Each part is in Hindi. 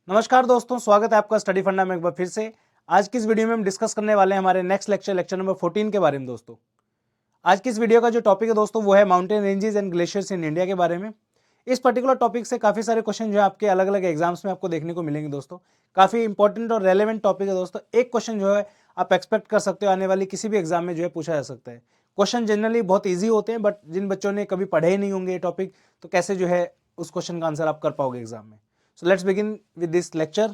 नमस्कार दोस्तों, स्वागत है आपका स्टडी फंडा में एक बार फिर से। आज की इस वीडियो में हम डिस्कस करने वाले हैं हमारे नेक्स्ट लेक्चर नंबर 14 के बारे में। दोस्तों आज की इस वीडियो का जो टॉपिक है दोस्तों वो है mountain ranges and glaciers in India के बारे में। इस पर्टिकुलर टॉपिक से काफ़ी सारे क्वेश्चन जो है आपके अलग अलग एग्जाम्स में आपको देखने को मिलेंगे दोस्तों। काफ़ी इंपॉर्टेंट और रेलेवेंट टॉपिक है दोस्तों। एक क्वेश्चन जो है आप एक्सपेक्ट कर सकते हो आने वाली किसी भी एग्जाम में जो है पूछा जा सकता है। क्वेश्चन जनरली बहुत ईजी होते हैं, बट जिन बच्चों ने कभी पढ़े ही नहीं होंगे ये टॉपिक, तो कैसे जो है उस क्वेश्चन का आंसर आप कर पाओगे एग्जाम में। सो let's begin with this lecture.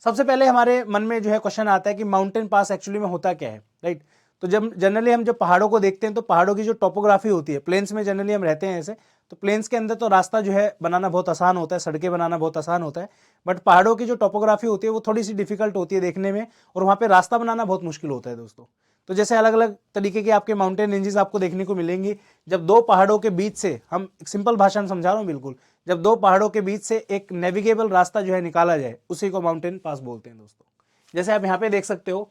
सबसे पहले हमारे मन में जो है क्वेश्चन आता है कि माउंटेन पास एक्चुअली में होता क्या है, राइट। तो जब जनरली हम जब पहाड़ों को देखते हैं तो पहाड़ों की जो टोपोग्राफी होती है, प्लेन्स में जनरली हम रहते हैं ऐसे, तो प्लेन्स के अंदर तो रास्ता जो है बनाना बहुत आसान होता है, सड़कें बनाना बहुत आसान होता है। बट पहाड़ों की जो टोपोग्राफी होती है वो थोड़ी सी डिफिकल्ट होती है देखने में, और वहाँ पे रास्ता बनाना बहुत मुश्किल होता है दोस्तों। तो जैसे अलग अलग तरीके के आपके माउंटेन रेंजेस आपको देखने को मिलेंगी। जब दो पहाड़ों के बीच से, हम एक सिंपल भाषा में समझा रहा हूँ बिल्कुल, जब दो पहाड़ों के बीच से एक नेविगेबल रास्ता जो है निकाला जाए, उसी को माउंटेन पास बोलते हैं दोस्तों। जैसे आप यहाँ पे देख सकते हो,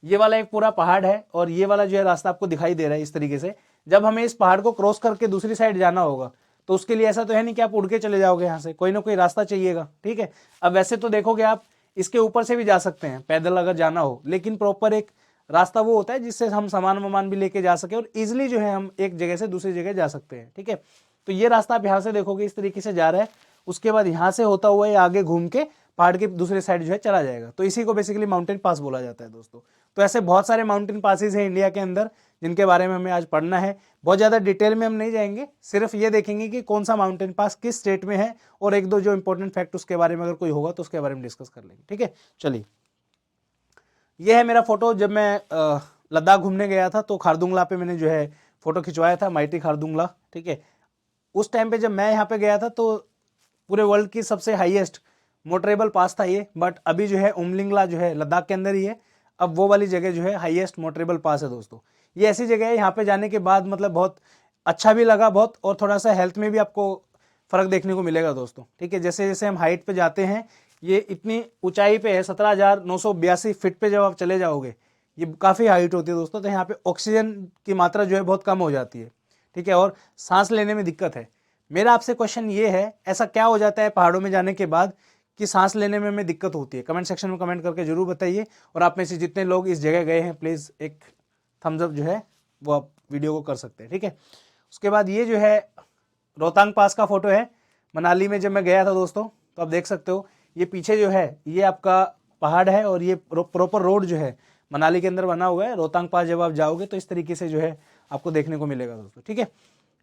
ये वाला एक पूरा पहाड़ है और ये वाला जो है रास्ता आपको दिखाई दे रहा है इस तरीके से। जब हमें इस पहाड़ को क्रॉस करके दूसरी साइड जाना होगा तो उसके लिए ऐसा तो है नहीं कि आप उड़ के चले जाओगे, यहाँ से कोई ना कोई रास्ता चाहिएगा, ठीक है। अब वैसे तो देखोगे आप इसके ऊपर से भी जा सकते हैं पैदल अगर जाना हो, लेकिन प्रॉपर एक रास्ता वो होता है जिससे हम सामान वामान भी लेके जा सके और इजिली जो है हम एक जगह से दूसरी जगह जा सकते हैं, ठीक है। तो ये रास्ता आप यहाँ से देखोगे इस तरीके से जा रहा है, उसके बाद यहाँ से होता हुआ ये आगे घूम के पहाड़ के दूसरे साइड जो है चला जाएगा। तो इसी को बेसिकली माउंटेन पास बोला जाता है दोस्तों। तो ऐसे बहुत सारे माउंटेन पासेस हैं इंडिया के अंदर जिनके बारे में हमें आज पढ़ना है। बहुत ज़्यादा डिटेल में हम नहीं जाएंगे, सिर्फ ये देखेंगे कि कौन सा माउंटेन पास किस स्टेट में है, और एक दो जो इंपॉर्टेंट फैक्ट उसके बारे में अगर कोई होगा तो उसके बारे में डिस्कस कर लेंगे, ठीक है। चलिए, ये है मेरा फोटो जब मैं लद्दाख घूमने गया था, तो खारदुंगला पे मैंने जो है फोटो खिंचवाया था, माइटी खारदुंगला, ठीक है। उस टाइम पे जब मैं यहाँ पे गया था तो पूरे वर्ल्ड की सबसे हाईएस्ट मोटरेबल पास था ये। बट अभी जो है उमलिंगला जो है लद्दाख के अंदर ही है, अब वो वाली जगह जो है हाईएस्ट मोटरेबल पास है दोस्तों। ये ऐसी जगह है, यहाँ पे जाने के बाद मतलब बहुत अच्छा भी लगा बहुत, और थोड़ा सा हेल्थ में भी आपको फ़र्क देखने को मिलेगा दोस्तों, ठीक है। जैसे जैसे हम हाइट पे जाते हैं, ये इतनी ऊंचाई पे है 17,982 फीट पे जब आप चले जाओगे, ये काफ़ी हाइट होती है दोस्तों। तो यहाँ पे ऑक्सीजन की मात्रा जो है बहुत कम हो जाती है, ठीक है, और सांस लेने में दिक्कत है। मेरा आपसे क्वेश्चन ये है, ऐसा क्या हो जाता है पहाड़ों में जाने के बाद कि सांस लेने में हमें दिक्कत होती है? कमेंट सेक्शन में कमेंट करके जरूर बताइए। और आप में से जितने लोग इस जगह गए हैं प्लीज़ एक थम्स अप जो है वो आप वीडियो को कर सकते हैं, ठीक है। उसके बाद ये जो है रोहतांग पास का फोटो है, मनाली में जब मैं गया था दोस्तों। तो आप देख सकते हो ये पीछे जो है ये आपका पहाड़ है, और ये प्रॉपर रोड जो है मनाली के अंदर बना हुआ है। रोहतांग पास जब आप जाओगे तो इस तरीके से जो है आपको देखने को मिलेगा दोस्तों, ठीक है।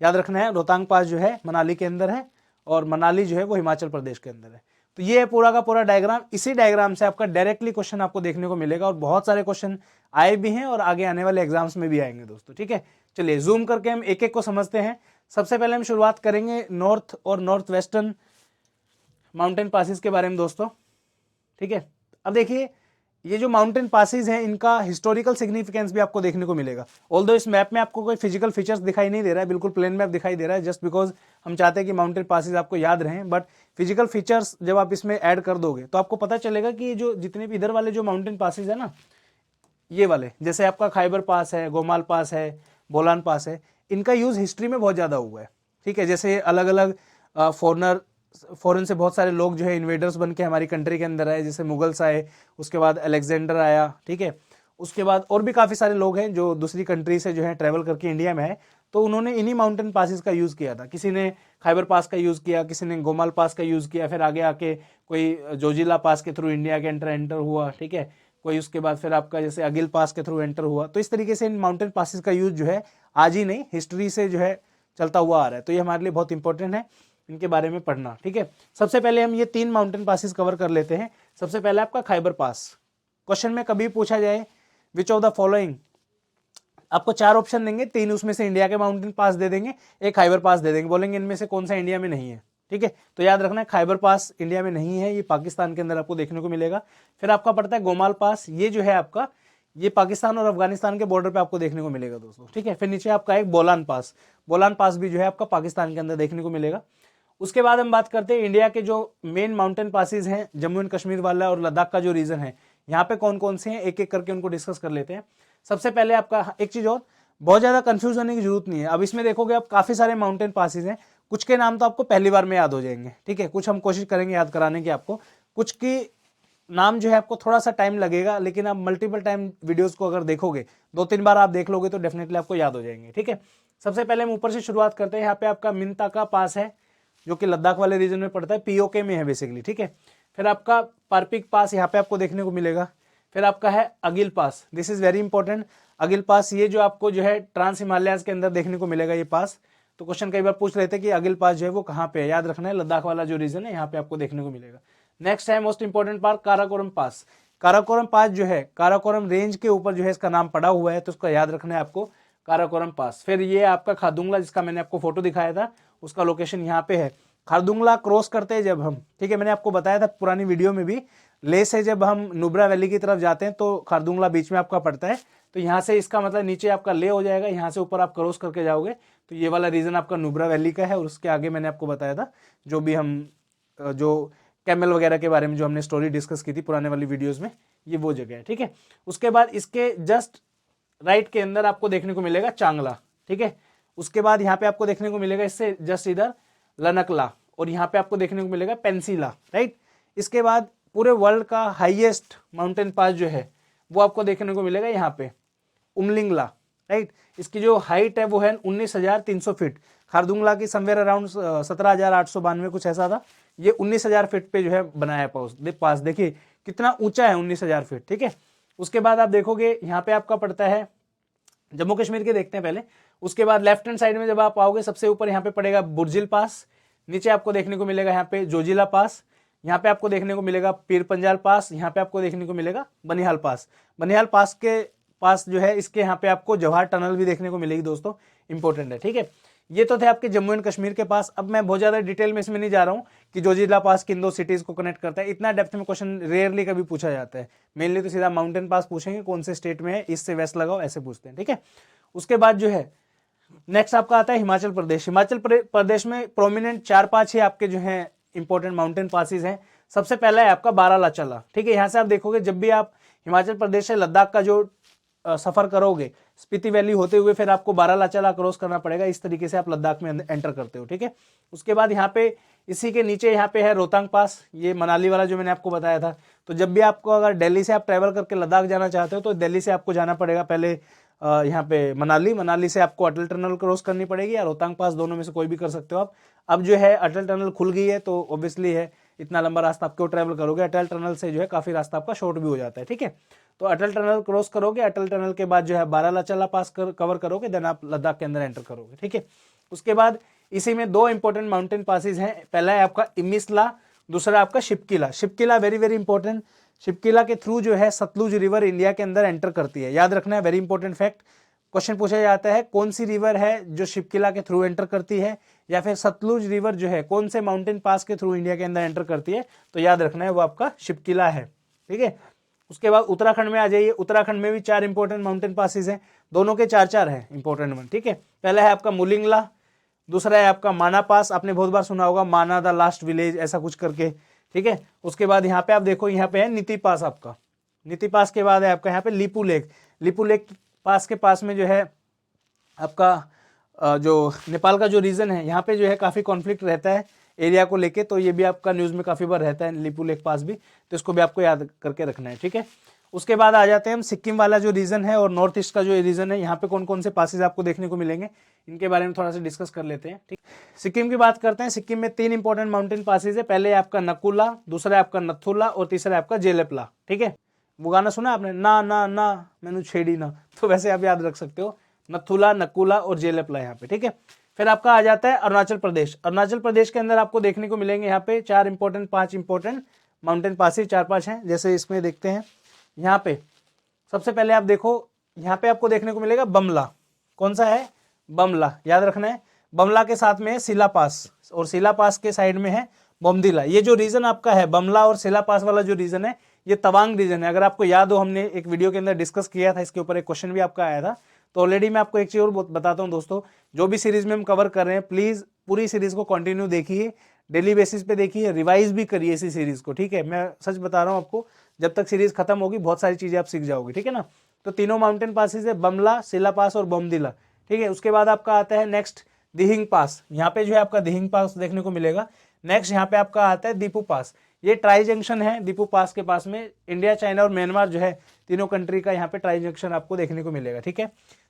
याद रखना है, रोहतांग पास जो है मनाली के अंदर है, और मनाली जो है वो हिमाचल प्रदेश के अंदर है। तो ये है पूरा का पूरा डायग्राम। इसी डायग्राम से आपका डायरेक्टली क्वेश्चन आपको देखने को मिलेगा, और बहुत सारे क्वेश्चन आए भी हैं और आगे आने वाले एग्जाम्स में भी आएंगे दोस्तों, ठीक है। चलिए जूम करके हम एक एक को समझते हैं। सबसे पहले हम शुरुआत करेंगे नॉर्थ और नॉर्थ वेस्टर्न माउंटेन पासिस के बारे में दोस्तों, ठीक है। अब देखिए, ये जो माउंटेन पासिस हैं इनका हिस्टोरिकल सिग्निफिकेंस भी आपको देखने को मिलेगा। ऑल्दो इस मैप में आपको कोई फिजिकल फीचर्स दिखाई नहीं दे रहा है, बिल्कुल प्लेन मैप दिखाई दे रहा है, जस्ट बिकॉज हम चाहते हैं कि माउंटेन पासिस आपको याद रहें। बट फिजिकल फीचर्स जब आप इसमें ऐड कर दोगे तो आपको पता चलेगा कि जो जितने भी इधर वाले जो माउंटेन पासिस है ना, ये वाले जैसे आपका खैबर पास है, गोमाल पास है, बोलान पास है, इनका यूज़ हिस्ट्री में बहुत ज़्यादा हुआ है, ठीक है। जैसे अलग अलग फॉरेन से बहुत सारे लोग जो है इन्वेडर्स बन के हमारी कंट्री के अंदर आए, जैसे मुगल्स आए, उसके बाद अलेक्जेंडर आया, ठीक है। उसके बाद और भी काफ़ी सारे लोग हैं जो दूसरी कंट्री से जो है ट्रैवल करके इंडिया में आए, तो उन्होंने इन्हीं माउंटेन पासिस का यूज़ किया था। किसी ने खैबर पास का यूज़ किया, किसी ने गोमाल पास का यूज़ किया, फिर आगे आके कोई जोजिला पास के थ्रू इंडिया के एंटर हुआ, ठीक है। कोई उसके बाद फिर आपका जैसे अगिल पास के थ्रू एंटर हुआ। तो इस तरीके से इन माउंटेन पासिस का यूज़ जो है आज ही नहीं, हिस्ट्री से जो है चलता हुआ आ रहा है। तो ये हमारे लिए बहुत इंपॉर्टेंट है इनके बारे में पढ़ना, ठीक है। सबसे पहले हम ये 3 माउंटेन पासिस कवर कर लेते हैं। सबसे पहले आपका खैबर पास। क्वेश्चन में कभी पूछा जाए विच ऑफ द फॉलोइंग, आपको 4 ऑप्शन देंगे, 3 उसमें से इंडिया के माउंटेन पास दे देंगे, एक खैबर पास दे देंगे, बोलेंगे इनमें से कौन सा इंडिया में नहीं है, ठीक है। तो याद रखना है खैबर पास इंडिया में नहीं है, ये पाकिस्तान के अंदर आपको देखने को मिलेगा। फिर आपका पड़ता है गोमाल पास, ये जो है आपका ये पाकिस्तान और अफगानिस्तान के बॉर्डर पे आपको देखने को मिलेगा दोस्तों, ठीक है। फिर नीचे आपका एक बोलान पास, बोलान पास भी जो है आपका पाकिस्तान के अंदर देखने को मिलेगा। उसके बाद हम बात करते हैं इंडिया के जो मेन माउंटेन पासिस हैं, जम्मू एंड कश्मीर वाला और लद्दाख का जो रीजन है, यहाँ पे कौन कौन से हैं, एक एक करके उनको डिस्कस कर लेते हैं। सबसे पहले आपका एक चीज़ और, बहुत ज़्यादा कंफ्यूज होने की जरूरत नहीं है। अब इसमें देखोगे आप काफ़ी सारे माउंटेन पासिस हैं, कुछ के नाम तो आपको पहली बार में याद हो जाएंगे, ठीक है, कुछ हम कोशिश करेंगे याद कराने की आपको। कुछ की नाम जो है आपको थोड़ा सा टाइम लगेगा, लेकिन आप मल्टीपल टाइम वीडियोस को अगर देखोगे, 2-3 बार आप देख लोगे तो डेफिनेटली आपको याद हो जाएंगे। ठीक है, सबसे पहले हम ऊपर से शुरुआत करते हैं। यहाँ पे आपका मिंताका पास है जो कि लद्दाख वाले रीजन में पड़ता है, पीओके में है बेसिकली। ठीक है, फिर आपका पारपिक पास यहाँ पे आपको देखने को मिलेगा। फिर आपका है अगिल पास, दिस इज वेरी इंपॉर्टेंट। अगिल पास ये जो आपको जो है ट्रांस हिमालयाज के अंदर देखने को मिलेगा ये पास। तो क्वेश्चन कई बार पूछ रहे थे कि अगिल पास जो है वो कहाँ पे है, याद रखना है, लद्दाख वाला जो रीजन है यहाँ पे आपको देखने को मिलेगा। नेक्स्ट है मोस्ट इंपॉर्टेंट पार्ट काराकोरम पास। काराकोरम पास जो है काराकोरम रेंज के ऊपर जो है इसका नाम पड़ा हुआ है, तो उसका याद रखना है आपको, काराकोरम पास। फिर ये आपका खारदुंगला जिसका मैंने आपको फोटो दिखाया था, उसका लोकेशन यहाँ पे है। खारदुंगला क्रॉस करते हैं जब हम, ठीक है, मैंने आपको बताया था पुरानी वीडियो में भी, ले से जब हम नुब्रा वैली की तरफ जाते हैं तो खारदुंगला बीच में आपका पड़ता है। तो यहाँ से इसका मतलब नीचे आपका ले हो जाएगा, यहाँ से ऊपर आप क्रॉस करके जाओगे तो ये वाला रीजन आपका नुब्रा वैली का है। और उसके आगे मैंने आपको बताया था जो भी हम जो कैमल वगैरह के बारे में जो हमने स्टोरी डिस्कस की थी पुराने वाली वीडियोस में, ये वो जगह है। ठीक है, उसके बाद इसके जस्ट राइट के अंदर आपको देखने को मिलेगा चांगला। ठीक है, उसके बाद यहाँ पे आपको देखने को मिलेगा इससे जस्ट इधर लनकला, और यहाँ पे आपको देखने को मिलेगा पेंसिला। राइट, इसके बाद पूरे वर्ल्ड का हाईएस्ट माउंटेन पास जो है वो आपको देखने को मिलेगा यहाँ पे उमलिंगला। राइट, इसकी जो हाइट है वो है 19,300 फीट। खारदुंगला की समवेयर अराउंड 17,892 कुछ ऐसा था, ये 19,000 फीट पे जो है बनाया पास। देखिए कितना ऊंचा है, 19,000 फीट। ठीक है, उसके बाद आप देखोगे यहाँ पे आपका पड़ता है जम्मू कश्मीर के, देखते हैं पहले। उसके बाद लेफ्ट हैंड साइड में जब आप आओगे सबसे ऊपर यहाँ पे पड़ेगा बुर्जिल पास, नीचे आपको देखने को मिलेगा यहाँ पे जोजिला पास, यहाँ पे आपको देखने को मिलेगा पीर पंजाल पास, यहाँ पे आपको देखने को मिलेगा बनिहाल पास। बनिहाल पास के पास जो है इसके यहाँ पे आपको जवाहर टनल भी देखने को मिलेगी दोस्तों, इंपॉर्टेंट है। ठीक है, ये तो थे आपके जम्मू एंड कश्मीर के पास। अब मैं बहुत ज्यादा डिटेल में इसमें नहीं जा रहा हूँ कि जोजिला पास किन दो सिटीज को कनेक्ट करता है, इतना डेप्थ में क्वेश्चन रेयरली कभी पूछा जाता है। मेनली तो सीधा माउंटेन पास पूछेंगे, कौन से स्टेट में है, ईस्ट से वेस्ट लगाओ, ऐसे पूछते हैं। ठीक है, उसके बाद जो है नेक्स्ट आपका आता है हिमाचल प्रदेश। हिमाचल प्रदेश में प्रोमिनेंट 4-5 ही आपके जो है इंपॉर्टेंट माउंटेन पासिस हैं। सबसे पहला है आपका बारालाचला। ठीक है, यहाँ से आप देखोगे जब भी आप हिमाचल प्रदेश से लद्दाख का जो सफर करोगे स्पीति वैली होते हुए फिर आपको बारालाचला क्रॉस करना पड़ेगा, इस तरीके से आप लद्दाख में एंटर करते हो। ठीक है, उसके बाद यहाँ पे इसी के नीचे यहाँ पे है रोहतांग पास, ये मनाली वाला जो मैंने आपको बताया था। तो जब भी आपको अगर दिल्ली से आप ट्रैवल करके लद्दाख जाना चाहते हो तो दिल्ली से आपको जाना पड़ेगा पहले यहाँ पे मनाली से आपको अटल टनल क्रॉस करनी पड़ेगी या रोहतांग पास, दोनों में से कोई भी कर सकते हो आप। अब जो है अटल टनल खुल गई है तो ऑब्वियसली है इतना लंबा रास्ता आप क्यों ट्रैवल करोगे, अटल टनल से जो है काफी रास्ता आपका शॉर्ट भी हो जाता है। ठीक है, तो अटल टनल क्रॉस करोगे, अटल टनल के बाद जो है बारालाचला पास कवर करोगे, देन आप लद्दाख के अंदर एंटर करोगे। ठीक है, उसके बाद इसी में 2 इंपॉर्टेंट माउंटेन पासिस हैं, पहला है आपका इमिसला, दूसरा आपका Shipki La. Shipki La very very important, Shipki La के थ्रू जो है सतलुज रिवर इंडिया के अंदर एंटर करती है, याद रखना है, वेरी इंपॉर्टेंट फैक्ट। क्वेश्चन पूछा जाता है कौन सी रिवर है जो शिपकिला के थ्रू एंटर करती है, या फिर सतलुज रिवर जो है कौन से माउंटेन पास के थ्रू इंडिया के अंदर एंटर करती है, तो याद रखना है वो आपका शिपकिला है। ठीक है, उसके बाद उत्तराखंड में आ जाइए। उत्तराखंड में भी 4 इंपॉर्टेंट माउंटेन पासिस हैं, दोनों के 4-4 हैं इंपॉर्टेंट वन। ठीक है, पहला है आपका मुलिंगला, दूसरा है आपका माना पास, आपने बहुत बार सुना होगा माना द लास्ट विलेज ऐसा कुछ करके। ठीक है, उसके बाद यहाँ पे आप देखो यहाँ पे है नीति पास आपका, नीति पास के बाद है आपका यहाँ पे लिपू लेक। लिपू लेक पास के पास में जो है आपका जो नेपाल का जो रीजन है यहाँ पे जो है काफी कॉन्फ्लिक्ट रहता है एरिया को लेके, तो ये भी आपका न्यूज में काफी बार रहता है लिपू लेक पास भी, तो इसको भी आपको याद करके रखना है। ठीक है, उसके बाद आ जाते हैं हम सिक्किम वाला जो रीजन है और नॉर्थ ईस्ट का जो रीजन है, यहाँ पे कौन कौन से पासेज आपको देखने को मिलेंगे इनके बारे में थोड़ा सा डिस्कस कर लेते हैं। ठीक, सिक्किम की बात करते हैं। सिक्किम में 3 इंपॉर्टेंट माउंटेन पासेज है, पहले आपका नकुला, दूसरा आपका नथुला और तीसरा आपका जेलेपला। ठीक है, वो गाना सुना आपने, ना ना ना मैंने छेड़ी ना, तो वैसे आप याद रख सकते हो नथुला, नकुला और जेलेपला यहाँ पे। ठीक है, फिर आपका आ जाता है अरुणाचल प्रदेश। अरुणाचल प्रदेश के अंदर आपको देखने को मिलेंगे यहाँ पे 5 इंपॉर्टेंट माउंटेन पासेज, 4-5 हैं, जैसे इसमें देखते हैं। यहाँ पे सबसे पहले आप देखो, यहाँ पे आपको देखने को मिलेगा बमला। कौन सा है? बमला, याद रखना है। बमला के साथ में है सिला पास और सिला पास के साइड में है बोमदिला। ये जो रीजन आपका है बमला और सिला पास वाला जो रीजन है ये तवांग रीजन है। अगर आपको याद हो हमने एक वीडियो के अंदर डिस्कस किया था, इसके ऊपर एक क्वेश्चन भी आपका आया था। तो ऑलरेडी मैं आपको एक चीज और बताता हूं दोस्तों, जो भी सीरीज में हम कवर कर रहे हैं प्लीज पूरी सीरीज को कंटिन्यू देखिए, डेली बेसिस पे देखिए, रिवाइज भी करिए इसी सीरीज को। ठीक है, मैं सच बता रहा हूं आपको, जब तक सीरीज खत्म होगी बहुत सारी चीजें आप सीख जाओगे। ठीक है ना, तो तीनों माउंटेन पासेस है, बमला, सिला पास और बोमदिला। ठीक है, उसके बाद आपका आता है नेक्स्ट दिहिंग पास। यहाँ पे जो है आपका दिहिंग पास देखने को मिलेगा। नेक्स्ट यहाँ पे आपका आता है दीपू पास। ये ट्राई जंक्शन है दीपू पास के पास में, इंडिया, चाइना और म्यांमार जो है तीनों कंट्री का यहाँ पे ट्राई जंक्शन आपको देखने को मिलेगा, ठीक है।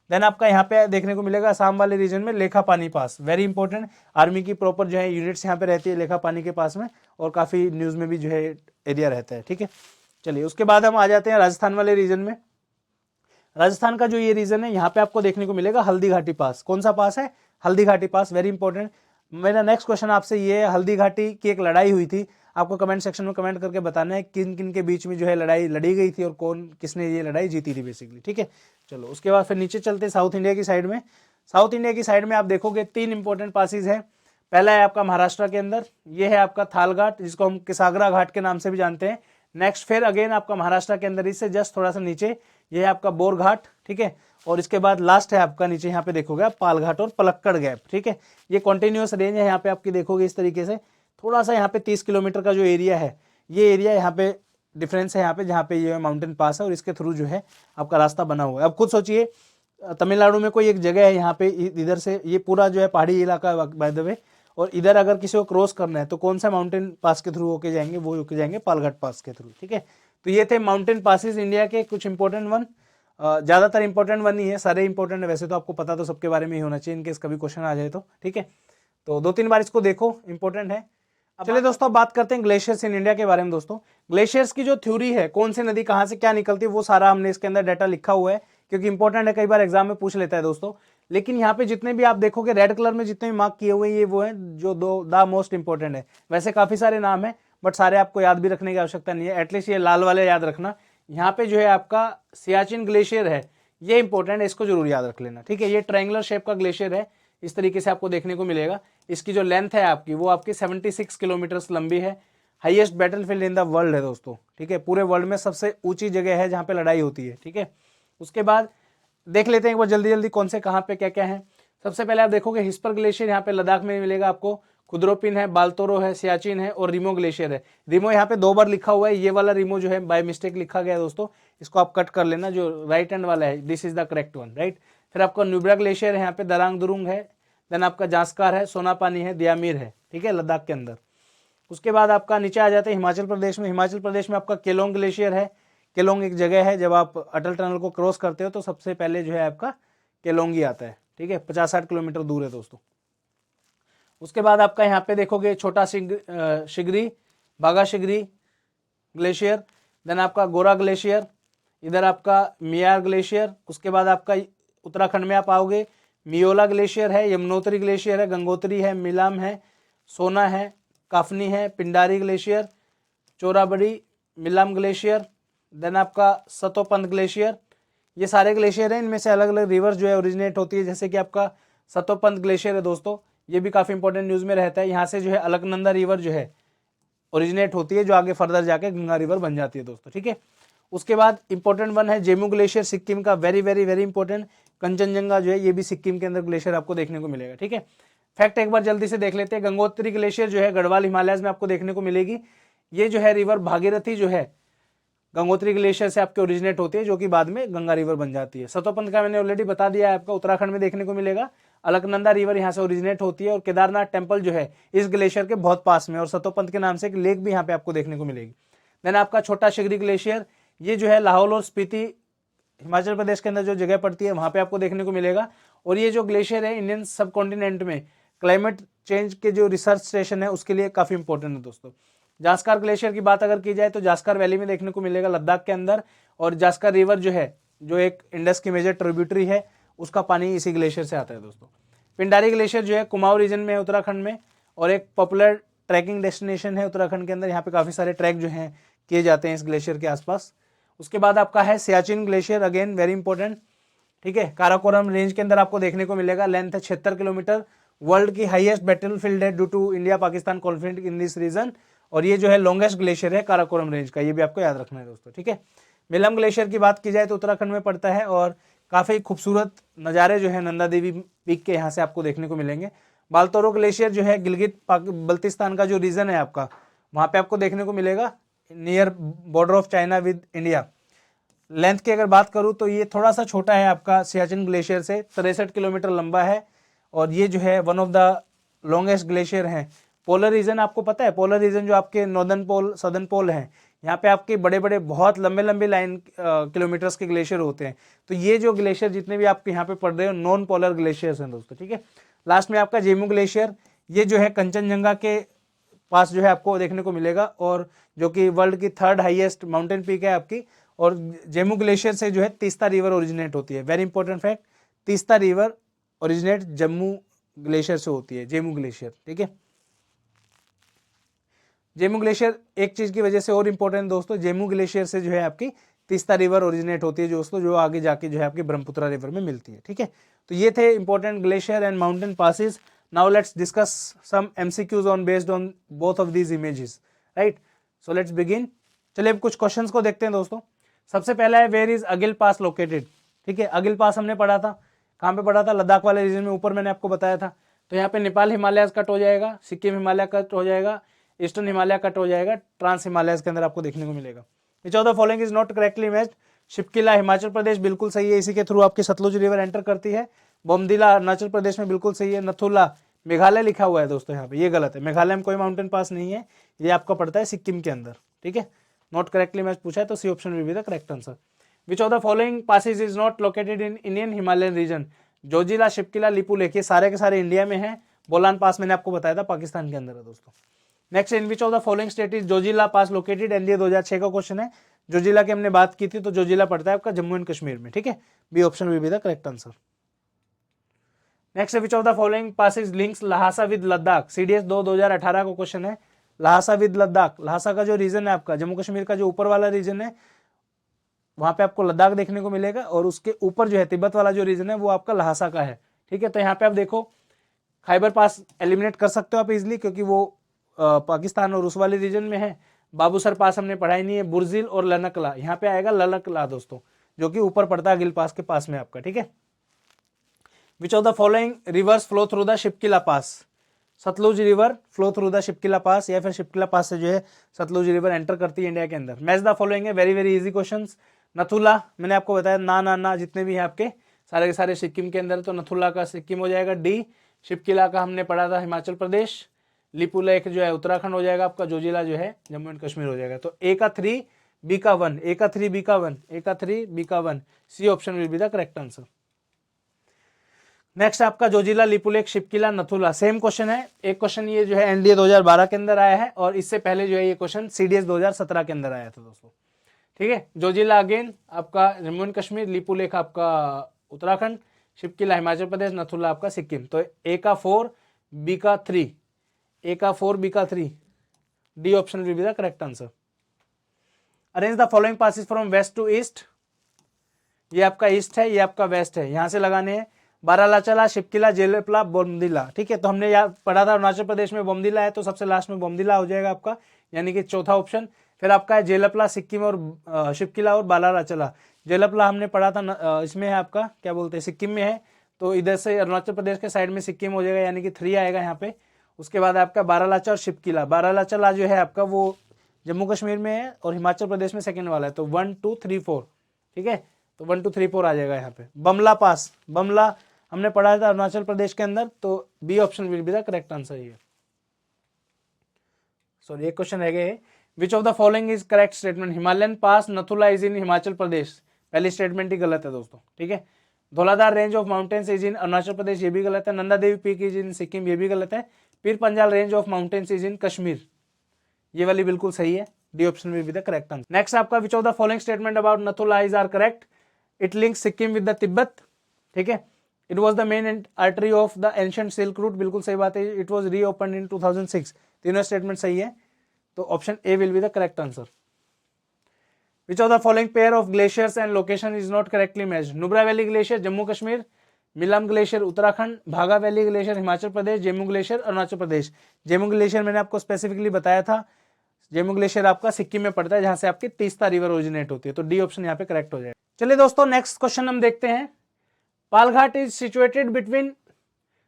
देन आपका यहाँ पे देखने को मिलेगा असम वाले रीजन में लेखा पानी पास, वेरी इंपॉर्टेंट, आर्मी की प्रॉपर जो है यूनिट्स यहाँ पे रहती है लेखा पानी के पास में, और काफी न्यूज में भी जो है एरिया रहता है, ठीक है। चलिए उसके बाद हम आ जाते हैं राजस्थान वाले रीजन में। राजस्थान का जो ये रीजन है यहाँ पे आपको देखने को मिलेगा हल्दी घाटी पास। कौन सा पास है? हल्दी घाटी पास, वेरी इंपॉर्टेंट। मेरा नेक्स्ट क्वेश्चन आपसे ये है, हल्दी घाटी की एक लड़ाई हुई थी, आपको कमेंट सेक्शन में कमेंट करके बताना है किन किन के बीच में जो है लड़ाई लड़ी गई थी और कौन किसने ये लड़ाई जीती थी बेसिकली, ठीक है। चलो उसके बाद फिर नीचे चलते हैं साउथ इंडिया की साइड में। साउथ इंडिया की साइड में आप देखोगे 3 इंपॉर्टेंट पासिस है। पहला है आपका महाराष्ट्र के अंदर, ये है आपका थाल घाट, जिसको हम किसागरा घाट के नाम से भी जानते हैं। नेक्स्ट फिर अगेन आपका महाराष्ट्र के अंदर इससे जस्ट थोड़ा सा नीचे ये है आपका बोर घाट, ठीक है। और इसके बाद लास्ट है आपका नीचे यहाँ पे देखोगे आप पाल घाट और पलक्कड़ गैप, ठीक है। ये कॉन्टिन्यूअस रेंज है, यहाँ पे आपकी देखोगे इस तरीके से थोड़ा सा यहाँ पे 30 किलोमीटर का जो एरिया है, ये एरिया यहाँ पे डिफरेंस है यहाँ पे, जहाँ पे ये माउंटेन पास है और इसके थ्रू जो है आपका रास्ता बना हुआ है। अब खुद सोचिए तमिलनाडु में कोई एक जगह है यहाँ पे, इधर से ये पूरा जो है पहाड़ी इलाका बाय द वे, और इधर अगर किसी को क्रॉस करना है तो कौन सा माउंटेन पास के थ्रू होके जाएंगे? वो होके जाएंगे पालघाट पास के थ्रू, ठीक है। तो ये थे माउंटेन पासिस इंडिया के कुछ इंपॉर्टेंट वन, ज्यादातर इंपॉर्टेंट वन ही है, सारे इंपॉर्टेंट है वैसे तो, आपको पता तो सबके बारे में ही होना चाहिए इनकेस कभी क्वेश्चन आ जाए तो, ठीक है। तो 2-3 बार इसको देखो, इंपॉर्टेंट है। चलिए दोस्तों अब बात करते हैं ग्लेशियर्स इन इंडिया के बारे में। दोस्तों ग्लेशियर्स की जो थ्योरी है, कौन सी नदी कहाँ से क्या निकलती है, वो सारा हमने इसके अंदर डाटा लिखा हुआ है, क्योंकि इंपॉर्टेंट है, कई बार एग्जाम में पूछ लेता है दोस्तों। लेकिन यहाँ पे जितने भी आप देखोगे रेड कलर में जितने भी मार्क किए हुए हैं, ये वो है जो द मोस्ट इंपॉर्टेंट है। वैसे काफी सारे नाम है बट सारे आपको याद भी रखने की आवश्यकता नहीं है, एटलीस्ट ये लाल वाले याद रखना। यहाँ पे जो है आपका सियाचिन ग्लेशियर है, ये इंपॉर्टेंट है, इसको जरूर याद रख लेना, ठीक है। ये ट्रायंगुलर शेप का ग्लेशियर है, इस तरीके से आपको देखने को मिलेगा। इसकी जो लेंथ है आपकी वो आपकी 76 किलोमीटर लंबी है। Highest battlefield in the world है दोस्तों, ठीक है। पूरे वर्ल्ड में सबसे ऊंची जगह है जहाँ पे लड़ाई होती है, ठीक है। उसके बाद देख लेते हैं एक बार जल्दी जल्दी कौन से कहाँ पे क्या क्या है। सबसे पहले आप देखोगे हिस्पर ग्लेशियर, यहाँ पे लद्दाख में मिलेगा आपको। खुदरोपिन है, बाल्तोरो है, सियाचिन है और रिमो ग्लेशियर है। रिमो यहाँ पे 2 बार लिखा हुआ है, ये वाला रिमो जो है बाय मिस्टेक लिखा गया है दोस्तों, इसको आप कट कर लेना, जो राइट हैंड वाला है this is the correct one, right. फिर आपका नुब्रा ग्लेशियर है, यहाँ पे दरांग दुरुंग है, देन आपका जास्कार है, सोनापानी है, दियामीर है, ठीक है, लद्दाख के अंदर। उसके बाद आपका नीचे आ जाते हैं हिमाचल प्रदेश में। हिमाचल प्रदेश में आपका केलोंग ग्लेशियर है। केलोंग एक जगह है, जब आप अटल टनल को क्रॉस करते हो तो सबसे पहले जो है आपका केलोंग ही आता है, ठीक है। 50-60 किलोमीटर दूर है दोस्तों। उसके बाद आपका यहाँ पे देखोगे छोटा शिगरी, बागा शिगरी ग्लेशियर, देन आपका गोरा ग्लेशियर, इधर आपका मियार ग्लेशियर। उसके बाद आपका उत्तराखंड में आप आओगे, मियोला ग्लेशियर है, यमुनोत्री ग्लेशियर है, गंगोत्री है, मिलाम है, सोना है, काफनी है, Pindari glacier, Chorabari, Milam glacier, then आपका सतोपंथ ग्लेशियर। ये सारे ग्लेशियर हैं, इनमें से अलग अलग रिवर जो है ओरिजिनेट होती है, जैसे कि आपका सतोपंथ ग्लेशियर है दोस्तों, ये भी काफी इंपॉर्टेंट न्यूज में रहता है। यहाँ से जो है अलकनंदा रिवर जो है ओरिजिनेट होती है, जो आगे फर्दर जाके गंगा रिवर बन जाती है दोस्तों, ठीक है। उसके बाद इंपॉर्टेंट वन है जेमू ग्लेशियर, सिक्किम का, very very very important. Kanchenjunga जो है ये भी सिक्किम के अंदर ग्लेशियर आपको देखने को मिलेगा, ठीक है। फैक्ट एक बार जल्दी से देख लेते हैं। गंगोत्री ग्लेशियर जो है गढ़वाल हिमालय में आपको देखने को मिलेगी। ये जो है रिवर भागीरथी जो है गंगोत्री ग्लेशियर से आपके ओरिजिनेट होती है, जो कि बाद में गंगा रिवर बन जाती है। सतोपंथ का मैंने ऑलरेडी बता दिया है, आपका उत्तराखंड में देखने को मिलेगा। अलकनंदा रिवर यहाँ से ओरिजिनेट होती है और केदारनाथ टेम्पल जो है इस ग्लेशियर के बहुत पास में, और सतोपंथ के नाम से एक लेक भी यहाँ पे आपको देखने को मिलेगी। देन आपका छोटा शिगरी ग्लेशियर, ये जो है लाहौल और स्पीति हिमाचल प्रदेश के अंदर जो जगह पड़ती है वहां पे आपको देखने को मिलेगा। और ये जो ग्लेशियर है इंडियन सब कॉन्टिनेंट में क्लाइमेट चेंज के जो रिसर्च स्टेशन है उसके लिए काफी इंपॉर्टेंट है दोस्तों। जास्कर ग्लेशियर की बात अगर की जाए तो जास्कर वैली में देखने को मिलेगा लद्दाख के अंदर, और जास्कर रिवर जो है जो एक इंडस की मेजर ट्रिब्यूटरी है उसका पानी इसी ग्लेशियर से आता है दोस्तों। पिंडारी ग्लेशियर जो है कुमाऊं रीजन में है उत्तराखंड में, और एक पॉपुलर ट्रैकिंग डेस्टिनेशन है उत्तराखंड के अंदर। यहाँ पे काफी सारे ट्रैक जो हैं किए जाते हैं इस ग्लेशियर के आसपास। उसके बाद आपका है Siachen glacier, again very important, ठीक है। काराकोरम रेंज के अंदर आपको देखने को मिलेगा, लेंथ है 76 किलोमीटर, वर्ल्ड की हाईएस्ट बैटलफील्ड है due to India Pakistan conflict in this region, और ये जो है लॉन्गेस्ट ग्लेशियर है काराकोरम रेंज का, ये भी आपको याद रखना है दोस्तों, ठीक है। मिलम ग्लेशियर की बात की जाए तो उत्तराखंड में पड़ता है, और काफी खूबसूरत नज़ारे जो है नंदा देवी पीक के यहाँ से आपको देखने को मिलेंगे। बाल्तोरो ग्लेशियर जो है गिलगित बल्तिस्तान का जो रीजन है आपका, वहाँ पे आपको देखने को मिलेगा near border of China with India. Length की अगर बात करूँ तो ये थोड़ा सा छोटा है आपका सियाचिन ग्लेशियर से, 63 किलोमीटर लंबा है, और ये जो है one of the longest glacier है पोलर रीजन आपको पता है, पोलर रीजन जो आपके नॉर्दर्न पोल सदर्न पोल है, यहाँ पे आपके बड़े बड़े बहुत लंबे लंबे लाइन किलोमीटर्स के ग्लेशियर होते हैं। तो ये जो ग्लेशियर जितने भी आपके यहाँ पे पड़ रहे हो नॉन पोलर ग्लेशियर्स हैं दोस्तों, ठीक है। लास्ट में आपका जेमू ग्लेशियर, ये जो है कंचनजंगा के पास जो है आपको देखने को मिलेगा, और जो कि वर्ल्ड की 3rd हाईएस्ट माउंटेन पीक है आपकी। और जेमू ग्लेशियर से जो है तीस्ता रिवर ओरिजिनेट होती है। Very important fact, Teesta river originate Jammu glacier से होती है, जेमू ग्लेशियर, ठीक है। जेमू ग्लेशियर एक चीज की वजह से और इंपॉर्टेंट दोस्तों, जेमू ग्लेशियर से जो है आपकी तीस्ता रिवर ओरिजिनेट होती है दोस्तों, जो आगे जाके जो है आपकी ब्रह्मपुत्र रिवर में मिलती है, ठीक है। तो ये थे important glacier and mountain passes. Now let's discuss some MCQs on based on both of these images, right. So let's begin. चलिए अब कुछ क्वेश्चंस को देखते हैं दोस्तों। सबसे पहला है वेयर इज अगिल पास लोकेटेड, ठीक है। अगिल पास हमने पढ़ा था, कहाँ पे पढ़ा था, लद्दाख वाले रीजन में, ऊपर मैंने आपको बताया था। तो यहाँ पे नेपाल हिमालय कट हो जाएगा, सिक्किम हिमालय कट हो जाएगा, ईस्टर्न हिमालय कट हो जाएगा, ट्रांस हिमालय के अंदर आपको देखने को मिलेगा। Which of the following is not correctly matched. Shipki La Himachal Pradesh बिल्कुल सही है, इसी के थ्रू आपकी सतलुज रिवर एंटर करती है। बोमदिला अरुणाचल प्रदेश में बिल्कुल सही है। नथुला मेघालय लिखा हुआ है दोस्तों यहाँ पे, ये गलत है, मेघालय में कोई माउंटेन पास नहीं है, ये आपका पड़ता है सिक्किम के अंदर, ठीक है। नॉट करेक्टली मैच पूछा है तो C option will be the correct answer. Which of the following passes is not located in Indian Himalayan region. Zojila, Shipkila, Lipulekh, ये सारे के सारे इंडिया में है। बोलान पास मैंने आपको बताया था पाकिस्तान के अंदर है दोस्तों। Next, in which of the following state is Zoji La pass located, and ये 2006 का क्वेश्चन है। जोजिला की हमने बात की थी, तो जोजिला पड़ता है आपका जम्मू एंड कश्मीर में, ठीक है। B option will be the correct answer. Next, which of the following passes links Lhasa with Ladakh. CDS 2018 का क्वेश्चन है। लहासा विद लद्दाख, लहासा का जो रीजन है आपका जम्मू कश्मीर का जो ऊपर वाला रीजन है, वहां पे आपको लद्दाख देखने को मिलेगा, और उसके ऊपर जो है तिब्बत वाला जो रीजन है वो आपका लहासा का है, ठीक है। तो यहाँ पे आप देखो खैबर पास एलिमिनेट कर सकते हो आप इजिली, क्योंकि वो पाकिस्तान और उस वाले रीजन में है। बाबूसर पास हमने पढ़ाई नहीं है। बुर्जिल और लनकला, यहाँ पे आएगा ललकला दोस्तों, जो कि ऊपर पड़ता है गिल पास के पास में आपका, ठीक है। Which of the following rivers flow through the Shipki La pass. Sutlej river flow through the Shipki La pass, या फिर शिपकिला पास से जो है सतलुज रिवर एंटर करती है इंडिया के अंदर। मैच द फॉलोइंग है, वेरी वेरी इजी क्वेश्चंस। नथुला मैंने आपको बताया, ना जितने भी हैं आपके सारे के सारे सिक्किम के अंदर, तो नथुला का सिक्किम हो जाएगा डी। शिपकिला का हमने पढ़ा था हिमाचल प्रदेश। लिपुलेख जो है उत्तराखंड हो जाएगा आपका। जोजिला जो है जम्मू एंड कश्मीर हो जाएगा। तो ए का 3, बी का 1, ए का 3, बी का 1, ए का 3, बी का 1, C option will be the correct answer. Next आपका जोजिला, लिपुलेख, शिपकिला, नथुला, सेम क्वेश्चन है। एक क्वेश्चन ये जो है एनडीए 2012 के अंदर आया है, और इससे पहले जो है ये क्वेश्चन सीडीएस 2017 के अंदर आया था दोस्तों, ठीक है। जोजिला अगेन आपका जम्मू एंड कश्मीर, लिपुलेख आपका उत्तराखंड, शिपकिला हिमाचल प्रदेश, नथुला आपका सिक्किम। तो ए का 4, बी का 3, ए का 4, बी का 3, D option will be the correct answer. Arrange the following passes from west to east. ये आपका ईस्ट है, ये आपका वेस्ट है, यहां से लगाने हैं। बारालाचला, शिपकिला, जेलेपला, बोमदिला, ठीक है। तो हमने यहाँ पढ़ा था अरुणाचल प्रदेश में बोमदिला है, तो सबसे लास्ट में बोमदिला हो जाएगा आपका, यानी कि चौथा ऑप्शन। फिर आपका है जेलपला, सिक्किम और शिपकिला और बारालाचला। जेलपला हमने पढ़ा था, इसमें है आपका क्या बोलते हैं, सिक्किम में है, तो इधर से अरुणाचल प्रदेश के साइड में सिक्किम हो जाएगा, यानी कि 3 आएगा यहाँ पे। उसके बाद आपका बारालाचा और शिपकिला। बारालाचला जो है आपका वो जम्मू कश्मीर में है, और हिमाचल प्रदेश में सेकंड वाला है, तो 1 2 3 4, ठीक है। तो 1 2 3 4 आ जाएगा यहाँ पे। बमला पास, बमला हमने पढ़ा था अरुणाचल प्रदेश के अंदर, तो B option will be the correct answer here. Sorry, एक क्वेश्चन रह गए। Which of the following is correct statement. Himalayan pass Nathu La is in Himachal Pradesh, पहली स्टेटमेंट ही गलत है दोस्तों, ठीक है। Dhauladhar range of mountains is in Arunachal Pradesh, ये भी गलत है। Nanda Devi peak is in Sikkim, ये भी गलत है। Pir Panjal range of mountains is in Kashmir, ये वाली बिल्कुल सही है, D option will be the correct answer. Next आपका which of the following statement about Nathu La is are correct. It links Sikkim with the Tibet, ठीक है। It was the main artery of the ancient silk route, बिल्कुल सही बात है। इट वॉज रीओपन इन 2006, तीनों स्टेटमेंट सही है, तो option A will be the correct answer. Which of the following pair of glaciers and location is not correctly matched. Nubra valley glacier Jammu Kashmir, Milam glacier Uttarakhand, भागा valley glacier Himachal Pradesh, Zemu glacier Arunachal Pradesh. Zemu glacier मैंने आपको स्पेसिफिकली बताया था, जेमू ग्लेशियर आपका सिक्किम में पड़ता है, जहां से आपकी तीस्ता रिवर ओरिजिनेट होती है, तो डी ऑप्शन यहाँ पे करेक्ट हो जाएगा। चलिए दोस्तों, नेक्स्ट क्वेश्चन हम देखते हैं। Palghat is situated between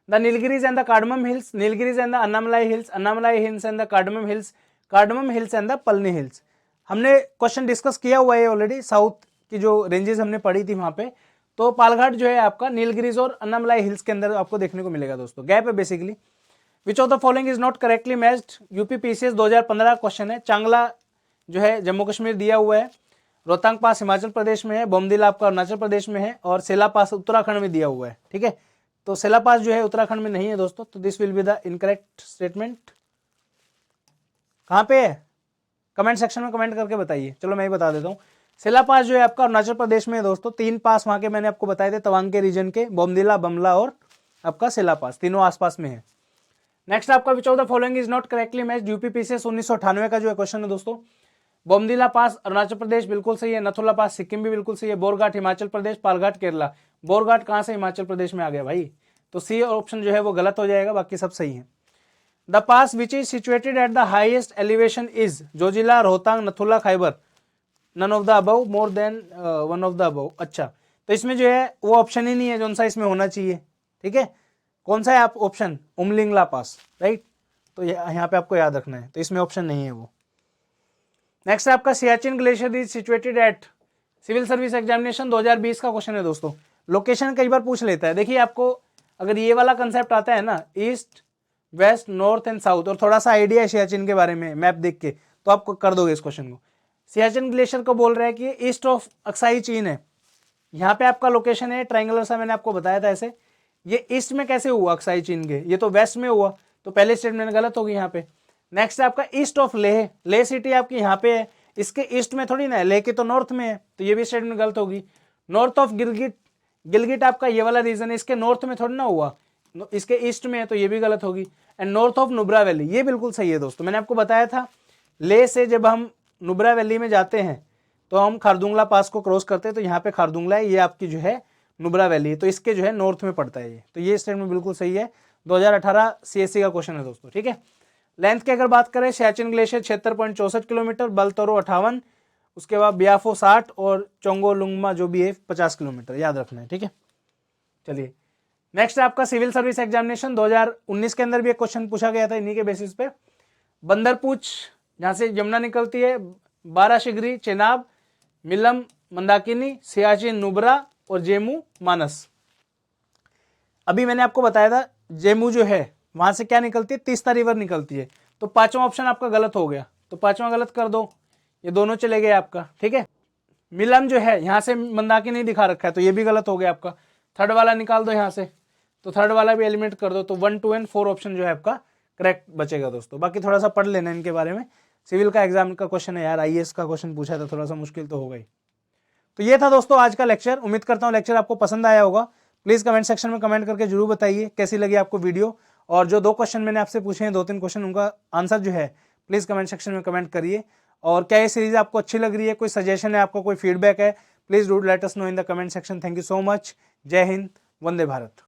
the Nilgiris and the cardamom hills, Nilgiris and the Annamalai hills, Annamalai hills and the cardamom hills, cardamom hills and the Palani hills. हमने क्वेश्चन डिस्कस किया हुआ है ऑलरेडी, साउथ की जो रेंजेस हमने पढ़ी थी वहां पे। तो पालघाट जो है आपका नीलगिरीज और अन्नामलाई हिल्स के अंदर आपको देखने को मिलेगा दोस्तों, गैप है basically. Which of the following is not correctly matched, UPPCS 2015 question है। चांगला जो है जम्मू कश्मीर दिया हुआ है, रोहतांग पास हिमाचल प्रदेश में है, बोमदिल आपका अरुणाचल प्रदेश में है, और सेला पास उत्तराखंड में दिया हुआ है। ठीक है, तो सेला पास जो है उत्तराखंड में नहीं है दोस्तों, तो this will be the incorrect statement. कहाँ पे है, कमेंट सेक्शन में कमेंट करके बताइए। चलो मैं ही बता देता हूँ, सेला पास जो है आपका अरुणाचल प्रदेश में है दोस्तों। 3 पास वहाँ के मैंने आपको बताए थे तवांग के रीजन के, बोमदिला, बमला और आपका सेला पास, तीनों आसपास में है। नेक्स्ट आपका which of the following is not correctly matched, UPPCS 1998 का जो है क्वेश्चन है दोस्तों। बोमदिला पास अरुणाचल प्रदेश बिल्कुल सही है, नथुला पास सिक्किम भी बिल्कुल सही है, बोरघाट हिमाचल प्रदेश, पालघाट केरला। बोरघाट कहाँ से हिमाचल प्रदेश में आ गया भाई, तो सी ऑप्शन जो है वो गलत हो जाएगा, बाकी सब सही है। The pass which is situated at the highest elevation is Zojila, Rohtang, Nathula, Khyber, none of the above, more than one of the above. अच्छा, तो इसमें जो है वो ऑप्शन ही नहीं है जो सा इसमें होना चाहिए। ठीक है, कौन सा है आप ऑप्शन, उमलिंगला पास, राइट, तो यहाँ पे आपको याद रखना है, तो इसमें ऑप्शन नहीं है वो। नेक्स्ट आपका Siachen glacier is situated at, civil service examination 2020 का क्वेश्चन है दोस्तों। लोकेशन कई बार पूछ लेता है। देखिए आपको अगर ये वाला कंसेप्ट आता है ना, east west north and south, और थोड़ा सा आइडिया है सियाचिन के बारे में मैप देख के, तो आप कर दोगे इस क्वेश्चन को। सियाचिन ग्लेशियर को बोल रहा है कि ईस्ट ऑफ अक्साई चीन है, यहाँ पे आपका लोकेशन है ट्राइंगुलर सा, मैंने आपको बताया था ऐसे। ये ईस्ट में कैसे हुआ अक्साई चीन के, ये तो वेस्ट में हुआ, तो पहले स्टेटमेंट गलत होगी यहाँ पे। नेक्स्ट आपका east of Leh, Leh city आपकी यहाँ पे है, इसके ईस्ट में थोड़ी ना है, लेह के तो नॉर्थ में है, तो ये भी स्टेटमेंट गलत होगी। नॉर्थ ऑफ गिलगिट, गिलगिट आपका ये वाला रीजन है, इसके नॉर्थ में थोड़ी ना हुआ, इसके ईस्ट में है, तो ये भी गलत होगी। And north of Nubra valley, ये बिल्कुल सही है दोस्तों। मैंने आपको बताया था लेह से जब हम नुब्रा वैली में जाते हैं तो हम खारदुंगला पास को क्रॉस करते हैं, तो यहाँ पे खारदुंगला है, ये आपकी जो है नुब्रा वैली है, तो इसके जो है नॉर्थ में पड़ता है ये, तो ये स्टेटमेंट बिल्कुल सही है। 2018 सीएससी का क्वेश्चन है दोस्तों। ठीक है, लेंथ की अगर बात करें, सियाचिन ग्लेशियर 76.64 किलोमीटर, बलतोरो 58, उसके बाद बियाफो 60 और चोंगोलुंगमा जो भी है 50 किलोमीटर, याद रखना है। ठीक है, चलिए नेक्स्ट आपका सिविल सर्विस एग्जामिनेशन 2019 के अंदर भी एक क्वेश्चन पूछा गया था इन्हीं के बेसिस पे। बंदरपूछ जहाँ से यमुना निकलती है, बाराशिगरी, चेनाब, मिलम, मंदाकिनी, सियाचिन, नुब्रा और जेमू, मानस। अभी मैंने आपको बताया था जेमू जो है वहां से क्या निकलती है, तीस्ता रिवर निकलती है, तो पांचवा ऑप्शन आपका गलत हो गया, तो पांचवा गलत कर दो, ये दोनों चले गए आपका। ठीक है, मिलम जो है यहाँ से मंदाकिनी दिखा रखा है, तो ये भी गलत हो गया आपका। थर्ड वाला निकाल दो यहाँ से, तो थर्ड वाला भी एलिमिनेट कर दो, तो 1, 2 एंड 4 ऑप्शन जो है आपका करेक्ट बचेगा दोस्तों। बाकी थोड़ा सा पढ़ लेना इनके बारे में, सिविल का एग्जाम का क्वेश्चन है यार, आईएएस का क्वेश्चन पूछा था, थोड़ा सा मुश्किल तो होगा ही। तो ये था दोस्तों आज का लेक्चर, उम्मीद करता हूँ लेक्चर आपको पसंद आया होगा। प्लीज कमेंट सेक्शन में कमेंट करके जरूर बताइए कैसी लगी आपको वीडियो, और जो 2 क्वेश्चन मैंने आपसे पूछे हैं, 2-3 क्वेश्चन, उनका आंसर जो है प्लीज कमेंट सेक्शन में कमेंट करिए। और क्या ये सीरीज आपको अच्छी लग रही है, कोई सजेशन है आपको, कोई फीडबैक है, please do let us know in the comment section. Thank you so much, जय हिंद, वंदे भारत।